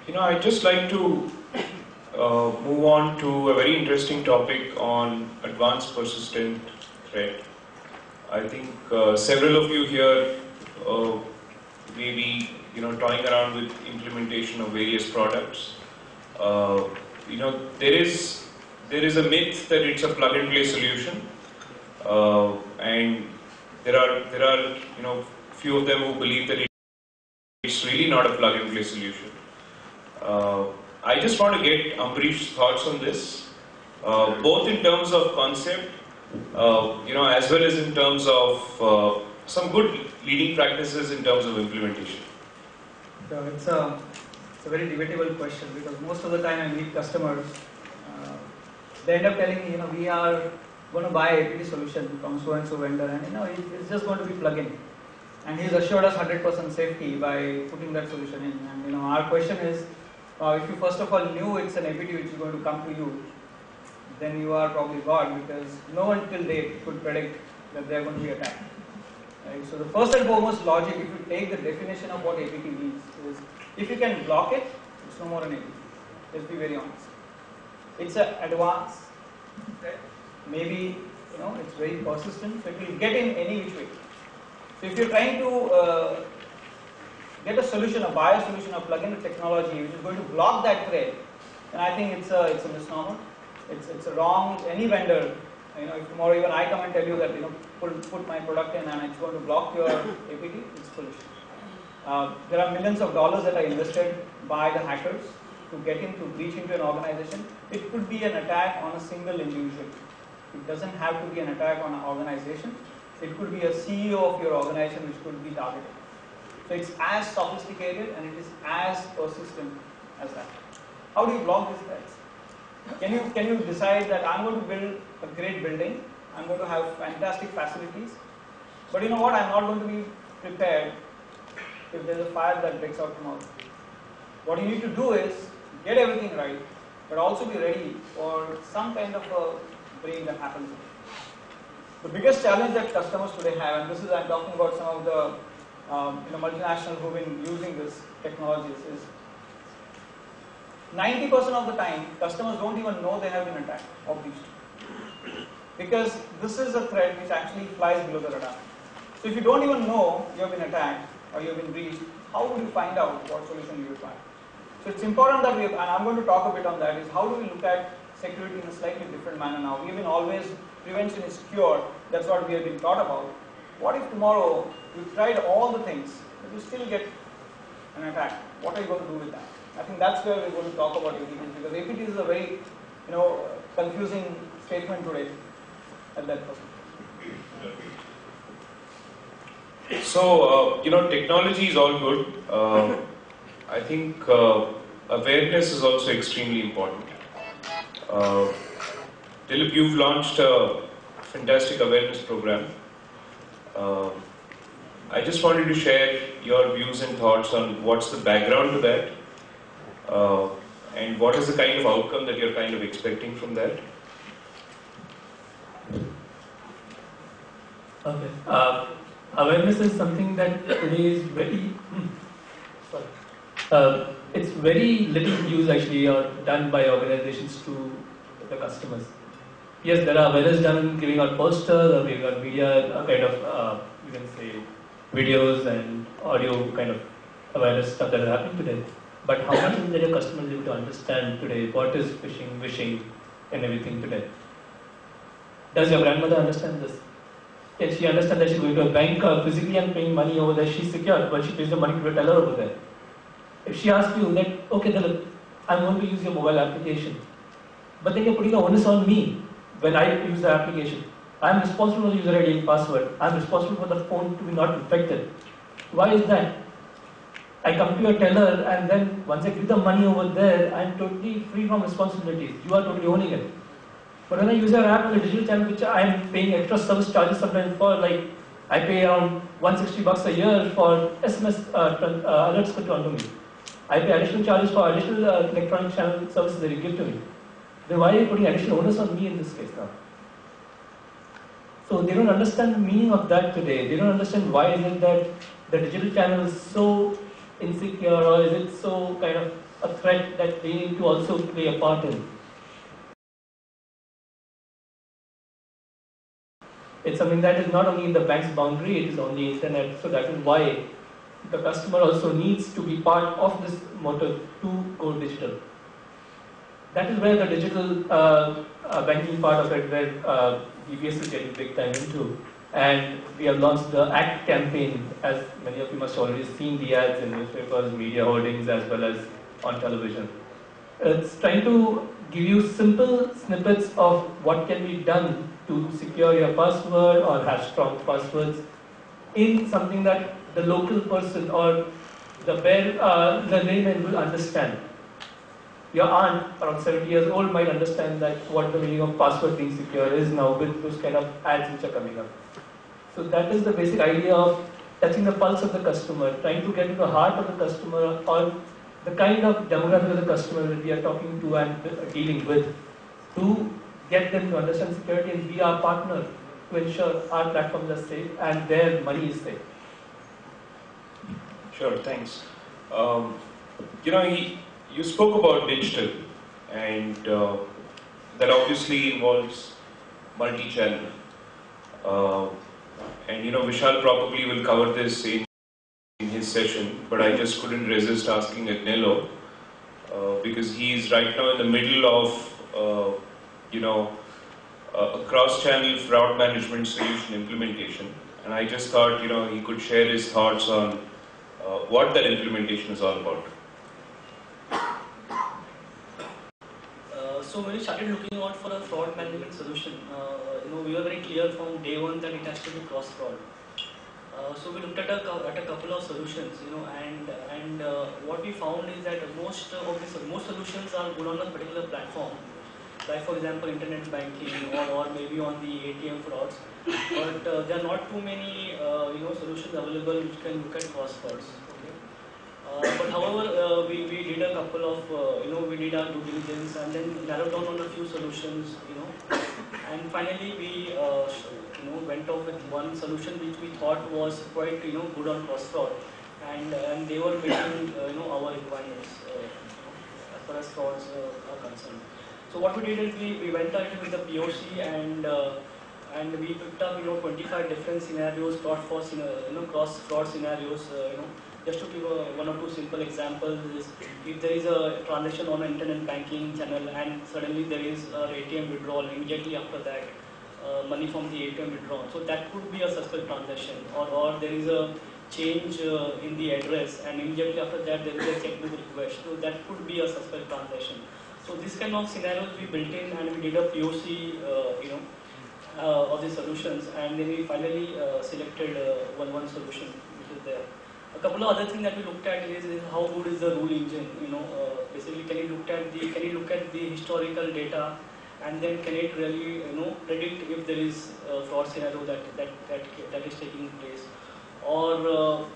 I'd just like to move on to a very interesting topic on advanced persistent threat. I think several of you here may be, toying around with implementation of various products. Uh, there is a myth that it's a plug-and-play solution, and there are few of them who believe that it's really not a plug-and-play solution. Uh, I just want to get Ambarish's thoughts on this, both in terms of concept, as well as in terms of some good leading practices in terms of implementation. So it's a very debatable question, because most of the time I meet customers, they end up telling me, we are going to buy APT solution from so and so vendor, and it's just going to be plug-in, and he's assured us 100% safety by putting that solution in. And our question is, if you first of all knew it's an APT which is going to come to you, then you are probably God, because no one till date could predict that they are going to be attacked. Right? So the first and foremost logic, if you take the definition of what APT means, is if you can block it, it's no more an APT. Let's be very honest. It's an advanced threat. Maybe it's very persistent, so it will get in any which way. So if you're trying to get a solution, a bio-solution, a plug-in technology which is going to block that threat, then I think it's a misnomer. It's a wrong. Any vendor, if tomorrow even I come and tell you that put my product in and it's going to block your APT, it's foolish. There are millions of dollars that are invested by the hackers to get in, to breach into an organization. It could be an attack on a single individual. It doesn't have to be an attack on an organization. It could be a CEO of your organization which could be targeted. So it's as sophisticated and it is as persistent as that. How do you block these threats? Can you decide that I'm going to build a great building, I'm going to have fantastic facilities, but you know what, I'm not going to be prepared if there's a fire that breaks out tomorrow. What you need to do is get everything right, but also be ready for some kind of a break that happens. The biggest challenge that customers today have, and this is, I'm talking about some of the multinationals who've been using this technologies, is 90% of the time, customers don't even know they have been attacked, of these two. Because this is a threat which actually flies below the radar. So if you don't even know you have been attacked or you have been breached, how would you find out what solution you require? So it's important that and I'm going to talk a bit on that, is how do we look at security in a slightly different manner now? We have been always, prevention is cure, that's what we have been taught about. What if tomorrow you tried all the things, but you still get an attack? What are you going to do with that? I think that's where we're going to talk about APTs, because APT is a very, confusing statement today at that point. So, technology is all good. I think awareness is also extremely important. Dilip, you've launched a fantastic awareness program. I just wanted to share your views and thoughts on what's the background to that, and what is the kind of outcome that you're kind of expecting from that. Okay. Awareness is something that today is very, it's very little use actually or done by organizations to the customers. Yes, there are awareness done giving out posters or giving out media, kind of, you can say, videos and audio kind of awareness stuff that is happening today. But how much is that your customers able to understand today what is phishing, wishing, and everything today? Does your grandmother understand this? Can she understand that she's going to a bank physically and paying money over there? She's secure, but she pays the money to a teller over there. If she asks you that, okay, Dilip, I'm going to use your mobile application, but then you're putting the onus on me when I use the application. I'm responsible for the user ID and password. I'm responsible for the phone to be not infected. Why is that? I come to your teller, and then once I give the money over there, I'm totally free from responsibilities. You are totally owning it. But when I use your app on a digital channel, which I'm paying extra service charges sometimes for, like I pay around $160 a year for SMS alerts to come to me. I pay additional charges for additional electronic channel services that you give to me. Then why are you putting additional onus on me in this case now? So they don't understand the meaning of that today. They don't understand why is it that the digital channel is so insecure, or is it so kind of a threat that they need to also play a part in? It's something that is not only in the bank's boundary, it is on the internet. So that is why the customer also needs to be part of this motive to go digital. That is where the digital banking part of it, where DBS is getting big time into. And we have launched the ACT campaign, as many of you must have already seen the ads in newspapers, media hoardings, as well as on television. It's trying to give you simple snippets of what can be done to secure your password or have strong passwords in something that the local person or the layman will understand. Your aunt, around 70 years old, might understand that what the meaning of password being secure is now with those kind of ads which are coming up. So that is the basic idea of touching the pulse of the customer, trying to get to the heart of the customer or the kind of demographic of the customer that we are talking to and dealing with, to get them to understand security and be our partner to ensure our platforms are safe and their money is safe. Sure, thanks. You spoke about digital, and that obviously involves multi-channel. And Vishal probably will cover this in his session, but I just couldn't resist asking Agnello, because he is right now in the middle of a cross-channel fraud management solution implementation, and I just thought he could share his thoughts on what that implementation is all about. So when we started looking out for a fraud management solution, we were very clear from day one that it has to be cross-fraud. So we looked at a couple of solutions, and what we found is that most solutions are good on a particular platform, like for example internet banking or maybe on the ATM frauds. But there are not too many solutions available which can look at cross-frauds. But however, we did a couple of, we did our due diligence and then narrowed down on a few solutions, and finally we, went off with one solution which we thought was quite, good on cross-fraud, and they were meeting, our requirements, as far as frauds are concerned. So what we did is we went ahead with the POC and we picked up, 25 different scenarios, cross-fraud scenarios, Just to give one or two simple examples, is if there is a transaction on an internet banking channel and suddenly there is an ATM withdrawal, immediately after that money from the ATM withdrawn. So that could be a suspect transaction, or there is a change in the address and immediately after that there is a checkbook request. So that could be a suspect transaction. So this kind of scenarios we built in and we did a POC, of the solutions, and then we finally selected one solution which is there. A couple of other things that we looked at is how good is the rule engine. Basically, can you look at the historical data, and then can it really predict if there is a fraud scenario that is taking place, or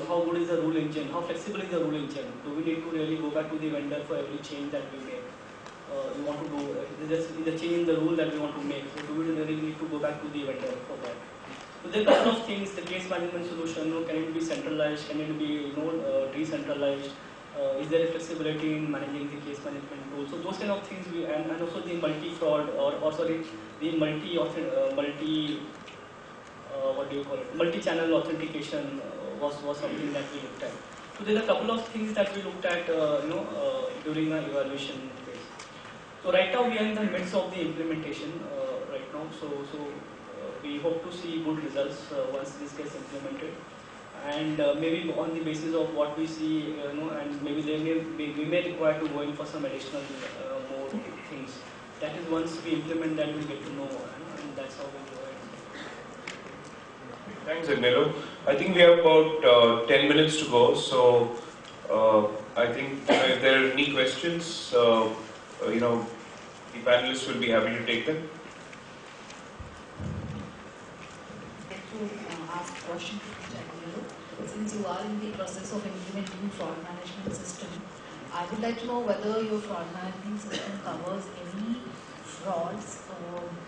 how good is the rule engine? How flexible is the rule engine? Do we need to really go back to the vendor for every change that we make? We want to do is a change in the rule that we want to make. So do we really need to go back to the vendor for that? So there are a couple of things. The case management solution, can it be centralized? Can it be decentralized? Is there a flexibility in managing the case management tool? So those kind of things and also the multi-fraud the multi-channel authentication was something that we looked at. So there are a couple of things that we looked at during our evaluation phase. So right now we are in the midst of the implementation right now. So we hope to see good results once this gets implemented, and maybe on the basis of what we see, and maybe we may require to go in for some additional more things. That is once we implement that we'll get to know, and that's how we'll go ahead. Thanks, Agnello. I think we have about 10 minutes to go, so I think if there are any questions, the panelists will be happy to take them. Ask a question to Agnello. Since you are in the process of implementing fraud management system, I would like to know whether your fraud management system covers any frauds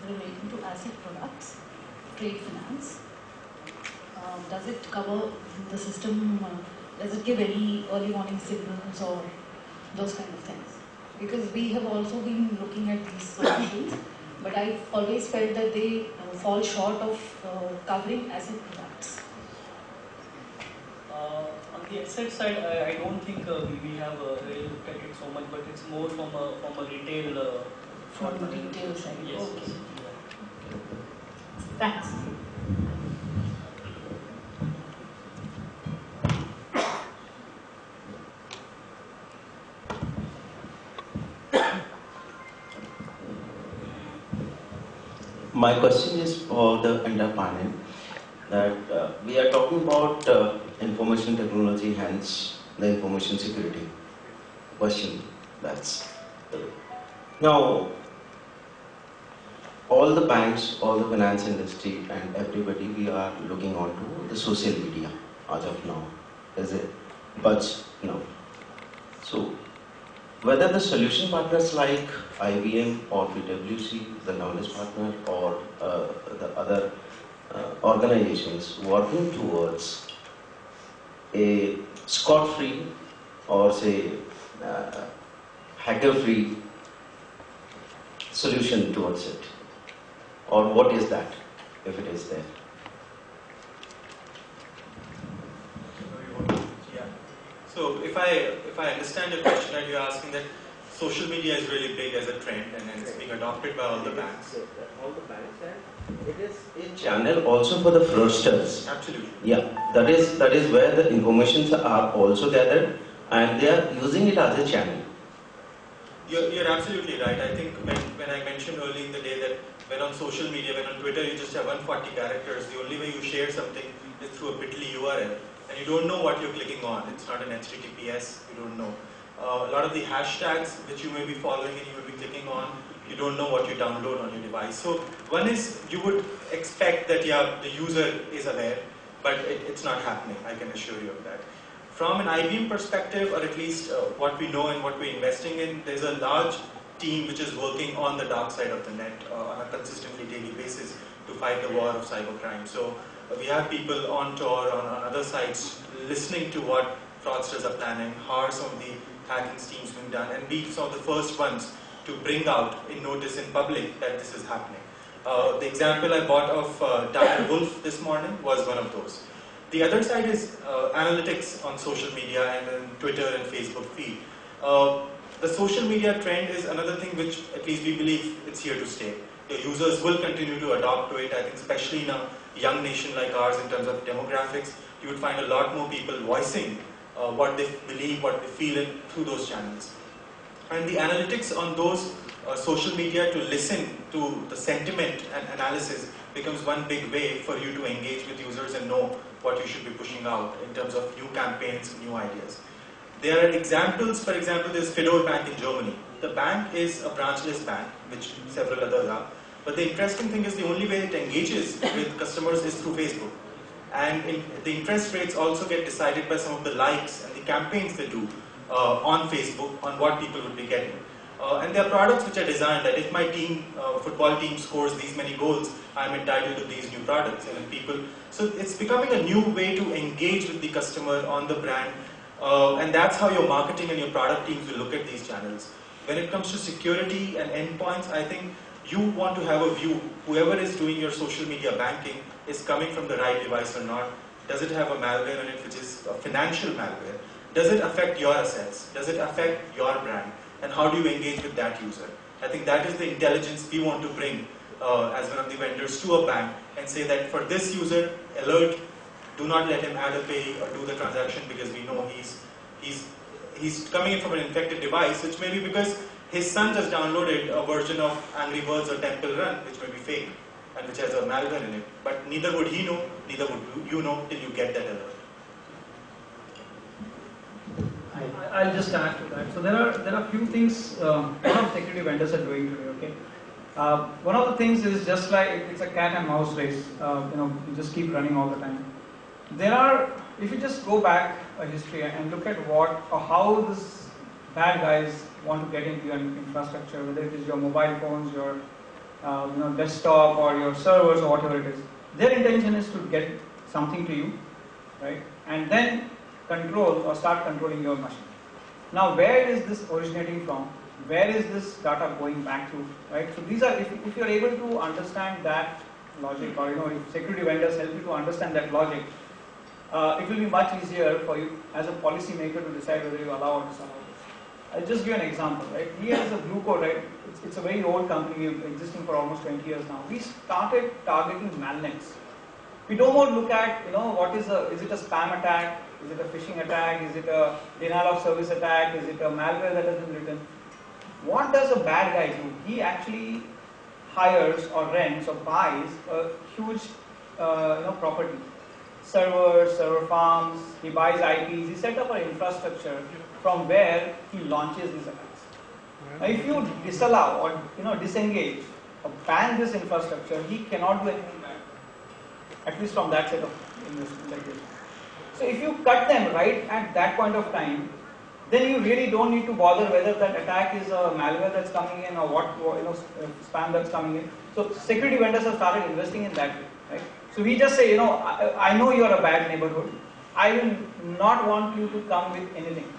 relating to asset products, trade finance. Does it cover the system Does it give any early warning signals or those kind of things? Because we have also been looking at these solutions, but I always felt that they fall short of covering asset products. On the asset side, I don't think we have really looked at it so much, but it's more from a retail From the retail side. Yes. Okay. Yes. Thanks. My question is for the entire panel that we are talking about information technology, hence the information security question. That's now all the banks, all the finance industry, and everybody we are looking onto the social media as of now. Is it? But no. So whether the solution partners like IBM or PwC, the knowledge partner, or the other organizations working towards a scot-free or say hacker-free solution towards it, or what is that, if it is there? Yeah. So if I understand your question, right, you're asking that social media is really big as a trend and it's being adopted by all the banks. All the banks, and it is a channel also for the fraudsters. Absolutely. Yeah, that is where the informations are also gathered, and they are using it as a channel. You're absolutely right. I think when I mentioned early in the day that when on social media, when on Twitter you just have 140 characters, the only way you share something is through a bit.ly URL, and you don't know what you're clicking on. It's not an HTTPS, you don't know. A lot of the hashtags which you may be following and you will be clicking on, you don't know what you download on your device. So one is, you would expect that the user is aware, but it's not happening, I can assure you of that. From an IBM perspective, or at least what we know and what we're investing in, there's a large team which is working on the dark side of the net on a consistently daily basis to fight the war of cybercrime. So we have people on tour, on other sites, listening to what fraudsters are planning, how are some of the hacking schemes being done, and be some of the first ones to bring out in notice in public that this is happening. The example I bought of Daniel Wolf this morning was one of those. The other side is analytics on social media and then Twitter and Facebook feed. The social media trend is another thing which at least we believe it's here to stay. The users will continue to adopt to it. I think especially in a young nation like ours in terms of demographics, you would find a lot more people voicing what they believe, what they feel through those channels. And the analytics on those social media to listen to the sentiment and analysis becomes one big way for you to engage with users and know what you should be pushing out in terms of new campaigns, new ideas. There are examples, for example, there's Fedor Bank in Germany. The bank is a branchless bank, which several others are. But the interesting thing is the only way it engages with customers is through Facebook. And the interest rates also get decided by some of the likes and the campaigns they do on Facebook on what people would be getting. And there are products which are designed that if my team, football team scores these many goals, I'm entitled to these new products. And people, so it's becoming a new way to engage with the customer on the brand. And that's how your marketing and your product teams will look at these channels. When it comes to security and endpoints, I think you want to have a view, whoever is doing your social media banking is coming from the right device or not. Does it have a malware in it, which is a financial malware? Does it affect your assets? Does it affect your brand? And how do you engage with that user? I think that is the intelligence we want to bring as one of the vendors to a bank and say that for this user, alert, do not let him add a pay or do the transaction because we know he's coming in from an infected device, which may be because his son just downloaded a version of Angry Birds or Temple Run, which may be fake and which has a malware in it. But neither would he know, neither would you know till you get that alert. I'll just add to that. So there are few things a lot of security vendors are doing today. Okay, one of the things is just like it's a cat and mouse race. You just keep running all the time. There are, if you just go back a history and look at what or how this bad guys want to get into your infrastructure, whether it is your mobile phones, your desktop, or your servers, or whatever it is. Their intention is to get something to you, right? And then control or start controlling your machine. Now, where is this originating from? Where is this data going back to? Right. So these are, if you are able to understand that logic, or if security vendors help you to understand that logic, it will be much easier for you as a policy maker to decide whether you allow or disallow this. I'll just give an example, right? We as a Blue Code, right? It's a very old company, existing for almost 20 years now. We started targeting malnets. We don't want to look at, what is it a spam attack? Is it a phishing attack? Is it a denial of service attack? Is it a malware that has been written? What does a bad guy do? He actually hires or rents or buys a huge, property. Servers, server farms, he buys IPs, he set up an infrastructure from where he launches these attacks. Now, if you disallow or disengage or ban this infrastructure, he cannot do anything bad. At least from that set of investment. So if you cut them right at that point of time, then you really don't need to bother whether that attack is a malware that's coming in or spam that's coming in. So security vendors have started investing in that way, right? So we just say, I know you are a bad neighborhood. I will not want you to come with anything.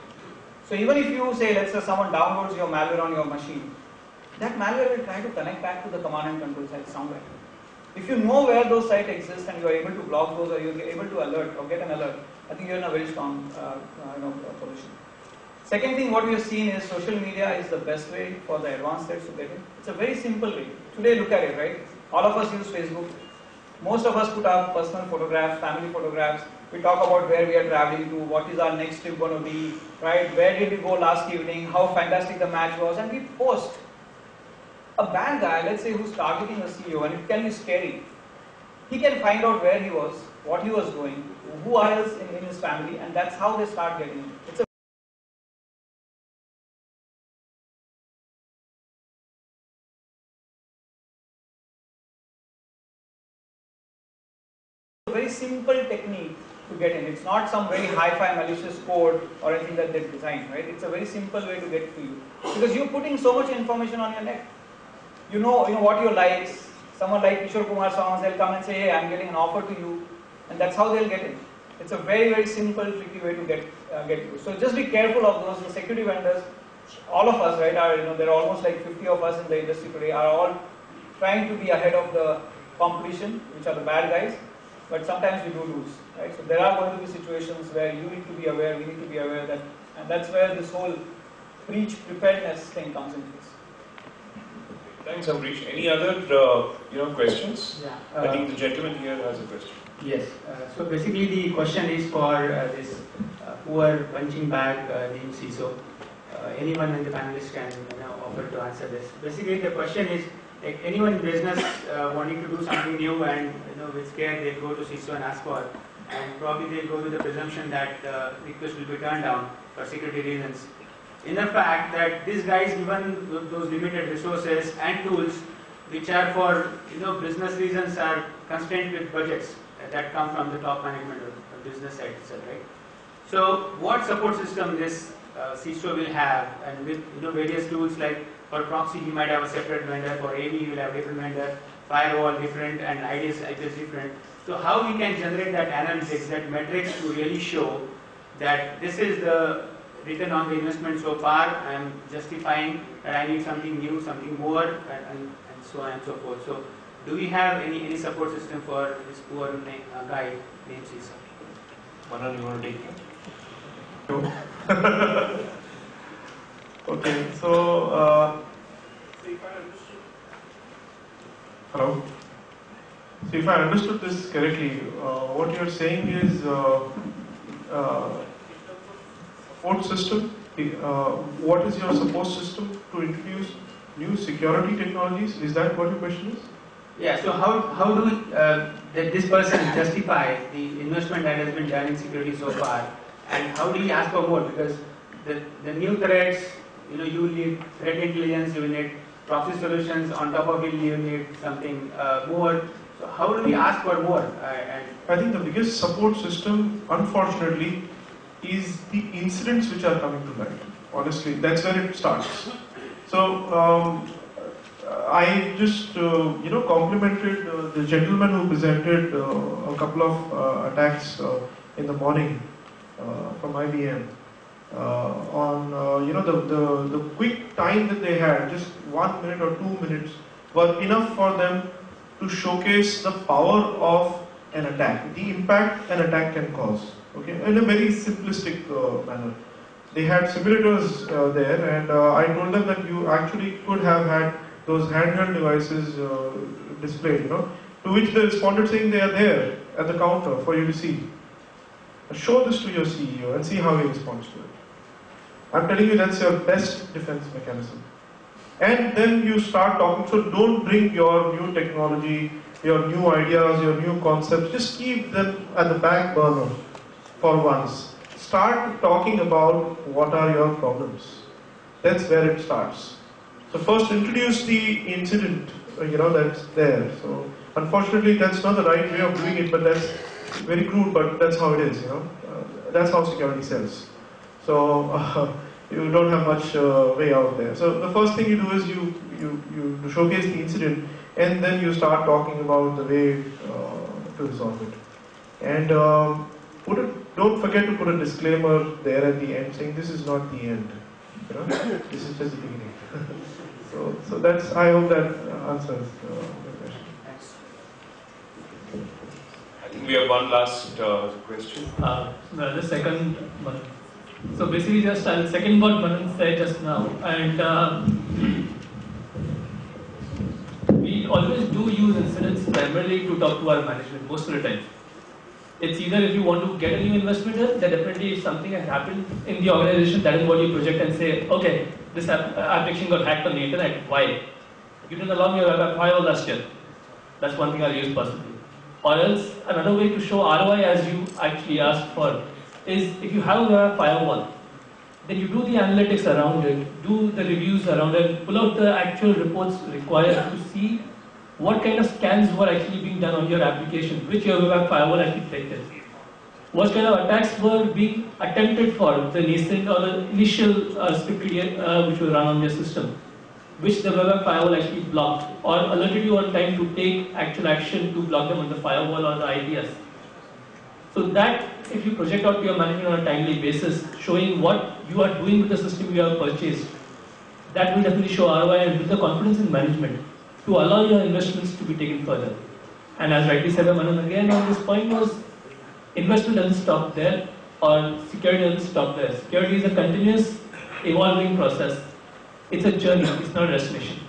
So even if you say, let's say someone downloads your malware on your machine, that malware will try to connect back to the command and control site somewhere. If you know where those sites exist and you are able to block those, or you are able to alert or get an alert, I think you are in a very strong position. Second thing, what we have seen is social media is the best way for the advanced threats to get in. It's a very simple way. Today, look at it, right? All of us use Facebook. Most of us put up personal photographs, family photographs. We talk about where we are traveling to, what is our next trip going to be, right? Where did we go last evening, how fantastic the match was, and we post. A bad guy, let's say, who's targeting a CEO, and it can be scary. He can find out where he was, what he was doing, who else in his family, and that's how they start getting in. It's a very simple technique to get in. It's not some very hi-fi malicious code or anything that they've designed, right? It's a very simple way to get to you. Because you're putting so much information on your net. You know what you like. Someone like Kishore Kumar songs, they'll come and say, hey, I'm getting an offer to you. And that's how they'll get in. It's a very, very simple, tricky way to get you. So just be careful of those. The security vendors, all of us, right, there are almost like 50 of us in the industry today, are all trying to be ahead of the competition, which are the bad guys. But sometimes we do lose, right? So there are going to be situations where you need to be aware, we need to be aware that, and that's where this whole breach preparedness thing comes into this. Thanks, Amrish. Any other questions? Yeah. I think the gentleman here has a question. Yes. So basically, the question is for this poor punching bag named CISO. Anyone in the panelists can offer to answer this. Basically, the question is, like anyone in business wanting to do something new and with scared, they'll go to CISO and ask for, and probably they'll go with the presumption that request will be turned down for security reasons. In the fact that these guys given those limited resources and tools which are for business reasons are constrained with budgets that come from the top management of the business side itself, right? So what support system this CISO will have, and with various tools like for proxy he might have a separate vendor, for AV he will have a different vendor, firewall different, and IDS different. So how we can generate that analytics, that metrics to really show that this is the return on the investment so far, I am justifying that I need something new, something more, and so on and so forth. So do we have any support system for this poor guy named CISO? Manan, you want to take it? Okay, so hello. So if I understood this correctly, what you are saying is support system. What is your support system to introduce new security technologies? Is that what your question is? Yeah. So how do this person justify the investment that has been done in security so far, and how do you ask for more? Because the new threats, you will need threat intelligence, you will need proxy solutions. On top of it, you will need something more. So how do we ask for more? I think the biggest support system, unfortunately, is the incidents which are coming to light. Honestly, that's where it starts. So I just complimented the gentleman who presented a couple of attacks in the morning. from IBM on the quick time that they had, just 1 minute or 2 minutes, were enough for them to showcase the power of an attack, the impact an attack can cause. Okay, in a very simplistic manner. They had simulators there, and I told them that you actually could have had those handheld devices displayed, to which they responded saying they are there at the counter for you to see. Show this to your CEO and see how he responds to it. I'm telling you, that's your best defense mechanism. And then you start talking, so don't bring your new technology, your new ideas, your new concepts, just keep them at the back burner for once. Start talking about what are your problems. That's where it starts. So first introduce the incident, that's there. So unfortunately that's not the right way of doing it, but that's very crude, but that's how it is, that's how security sells. So you don't have much way out there. So the first thing you do is you showcase the incident, and then you start talking about the way to resolve it. And don't forget to put a disclaimer there at the end saying this is not the end. This is just the beginning. so that's, I hope that answers the question. I think we have one last question. The second one. So basically, just second what Manan said just now, and we always do use incidents primarily to talk to our management most of the time. It's either if you want to get a new investment, then definitely if something has happened in the organization, that is what you project and say, okay, this application got hacked on the internet. Why? You didn't allow me a firewall last year. That's one thing I'll use personally. Or else, another way to show ROI, as you actually asked for, is if you have a firewall, then you do the analytics around it, do the reviews around it, pull out the actual reports required to see what kind of scans were actually being done on your application, which your web firewall actually detected. What kind of attacks were being attempted for the nascent or the initial script which was run on your system, which the web firewall actually blocked or alerted you on time to take actual action to block them on the firewall or the IPS. So that, if you project out to your management on a timely basis, showing what you are doing with the system you have purchased, that will definitely show ROI and build the confidence in management to allow your investments to be taken further. And as rightly said by Manan again on this point was, investment doesn't stop there, or security doesn't stop there. Security is a continuous evolving process. It's a journey, it's not a destination.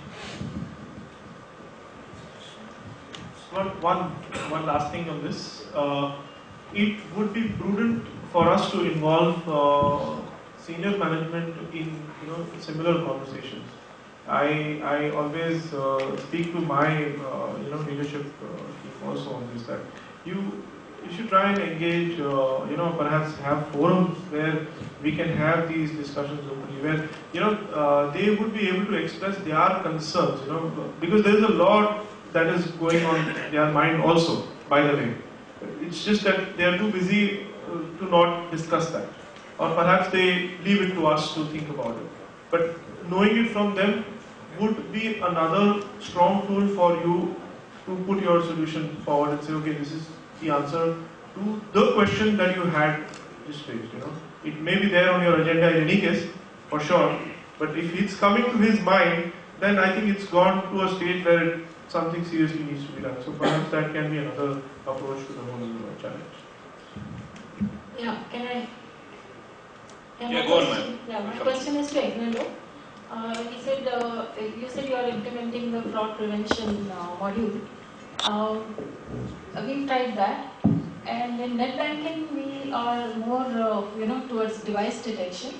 One last thing on this. It would be prudent for us to involve senior management in similar conversations. I always speak to my leadership team also on this, that you should try and engage, perhaps have forums where we can have these discussions openly, where they would be able to express their concerns, because there is a lot that is going on in their mind also, by the way. It's just that they are too busy to not discuss that, or perhaps they leave it to us to think about it. But knowing it from them would be another strong tool for you to put your solution forward and say, okay, this is the answer to the question that you had just raised. It may be there on your agenda in any case, for sure, but if it's coming to his mind, then I think it's gone to a stage where something seriously needs to be done. So perhaps that can be another approach to the whole challenge. Yeah, can I? Yeah, go on, ma'am. Yeah, my question is to Agnello. He said, you said you are implementing the fraud prevention module. We've tried that, and in net banking we are more, towards device detection,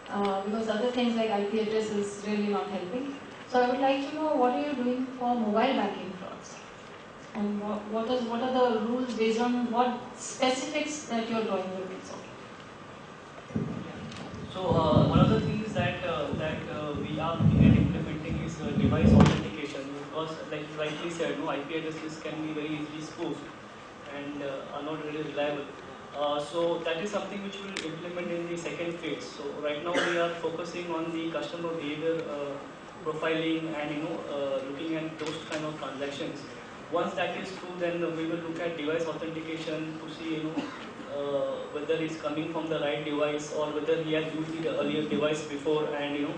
because other things like IP address is really not helping. So I would like to know what are you doing for mobile banking frauds, and what are the rules based on what specifics that you are drawing the rules of? So one of the things that we are looking at implementing is device authentication, because like you rightly said, IP addresses can be very easily spoofed and are not really reliable. So that is something which we will implement in the second phase. So right now we are focusing on the customer behavior profiling and looking at those kind of transactions. Once that is true, then we will look at device authentication to see whether it's coming from the right device or whether he has used the earlier device before, and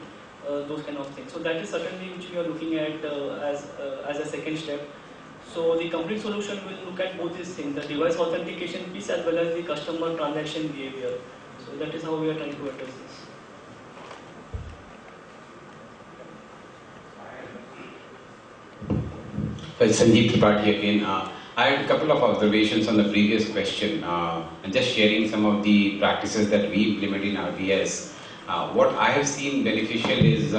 those kind of things. So that is certainly which we are looking at as a second step. So the complete solution will look at both these things, the device authentication piece as well as the customer transaction behavior. So that is how we are trying to address this. Well, Sandeep Tripathi again. I had a couple of observations on the previous question and just sharing some of the practices that we implement in RBS. What I have seen beneficial is,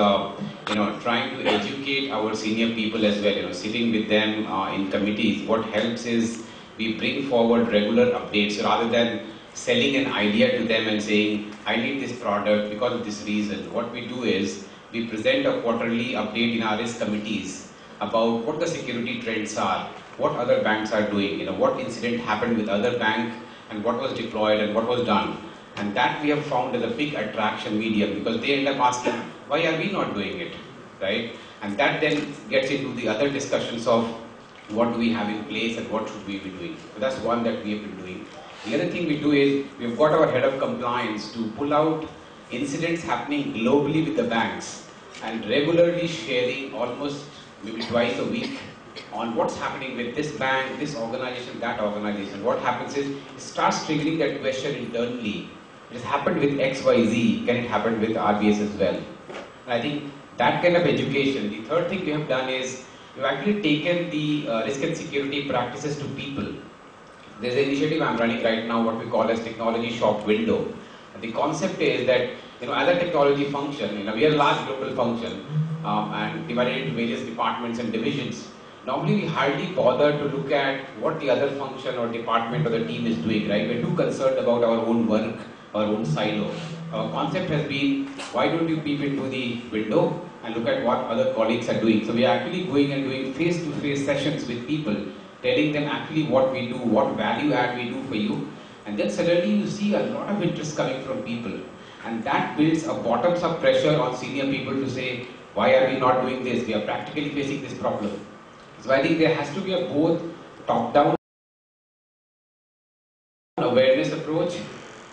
trying to educate our senior people as well. Sitting with them in committees. What helps is we bring forward regular updates rather than selling an idea to them and saying, I need this product because of this reason. What we do is we present a quarterly update in our risk committees about what the security trends are, what other banks are doing, what incident happened with other bank and what was deployed and what was done. And that we have found as a big attraction medium because they end up asking, why are we not doing it, right? And that then gets into the other discussions of what do we have in place and what should we be doing. So that's one that we have been doing. The other thing we do is we've got our head of compliance to pull out incidents happening globally with the banks and regularly sharing almost maybe twice a week on what's happening with this bank, this organization, that organization. What happens is it starts triggering that question internally. It has happened with XYZ, can it happen with RBS as well? And I think that kind of education. The third thing we have done is we've actually taken the risk and security practices to people. There's an initiative I'm running right now, what we call as technology shop window. And the concept is that, as a technology function, we are a large global function and divided into various departments and divisions. Normally we hardly bother to look at what the other function or department or the team is doing, right? We're too concerned about our own work, our own silo. Our concept has been, why don't you peep into the window and look at what other colleagues are doing? So we are actually going and doing face-to-face sessions with people, telling them actually what we do, what value add we do for you. And then suddenly you see a lot of interest coming from people. And that builds a bottoms-up pressure on senior people to say, why are we not doing this? We are practically facing this problem. So I think there has to be a both top-down awareness approach,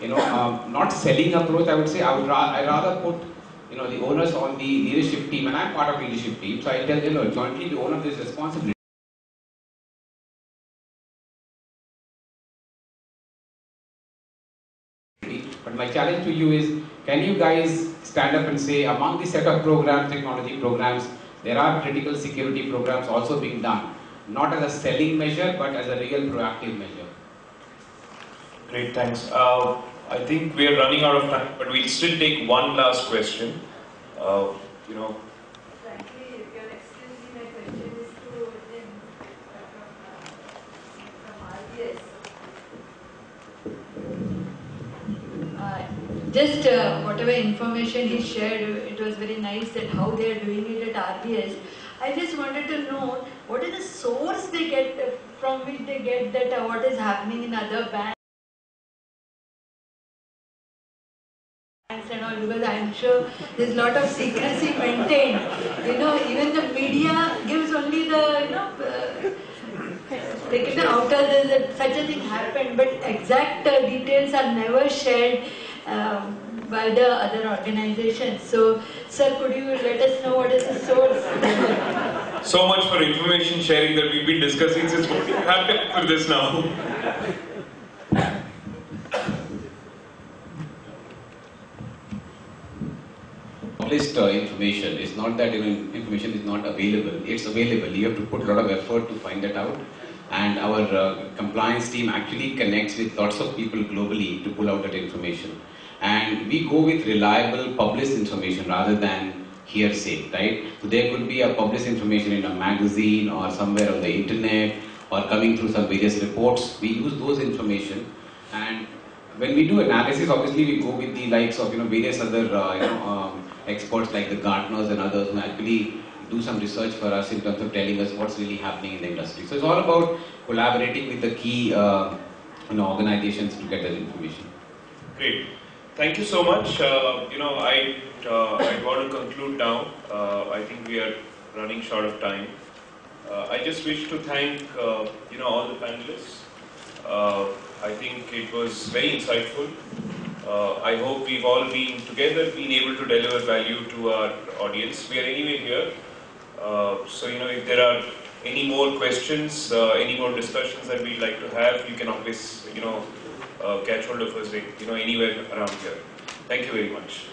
not selling approach. I would say I rather put the onus on the leadership team, and I'm part of leadership team. So I tell them, jointly we own this responsibility. But my challenge to you is, can you guys stand up and say, among the set of programs, technology programs, there are critical security programs also being done, not as a selling measure, but as a real proactive measure. Great, thanks. I think we are running out of time, but we'll still take one last question. Frankly, if you're excuse me, my question is to him from RBS. Just whatever information he shared, it was very nice that how they are doing it at RBS. I just wanted to know what is the source they get from which they get that what is happening in other banks and all, because I'm sure there's a lot of secrecy maintained. Even the media gives only the like outer that such a thing happened, but exact details are never shared by the other organizations. So, sir, could you let us know what is the source? So much for information sharing that we've been discussing since morning. You have to answer this now. Published information is not that information is not available. It's available. You have to put a lot of effort to find that out. And our compliance team actually connects with lots of people globally to pull out that information. And we go with reliable published information rather than hearsay, right? So there could be a published information in a magazine or somewhere on the internet or coming through some various reports. We use those information, and when we do analysis, obviously we go with the likes of various other experts like the Gartners and others who actually do some research for us in terms of telling us what's really happening in the industry. So it's all about collaborating with the key organizations to get that information. Great. Thank you so much. I want to conclude now. I think we are running short of time. I just wish to thank all the panelists I think it was very insightful. I hope we've all been together, been able to deliver value to our audience. We are anyway here. So, if there are any more questions, any more discussions that we'd like to have, you can always, catch hold of us, anywhere around here. Thank you very much.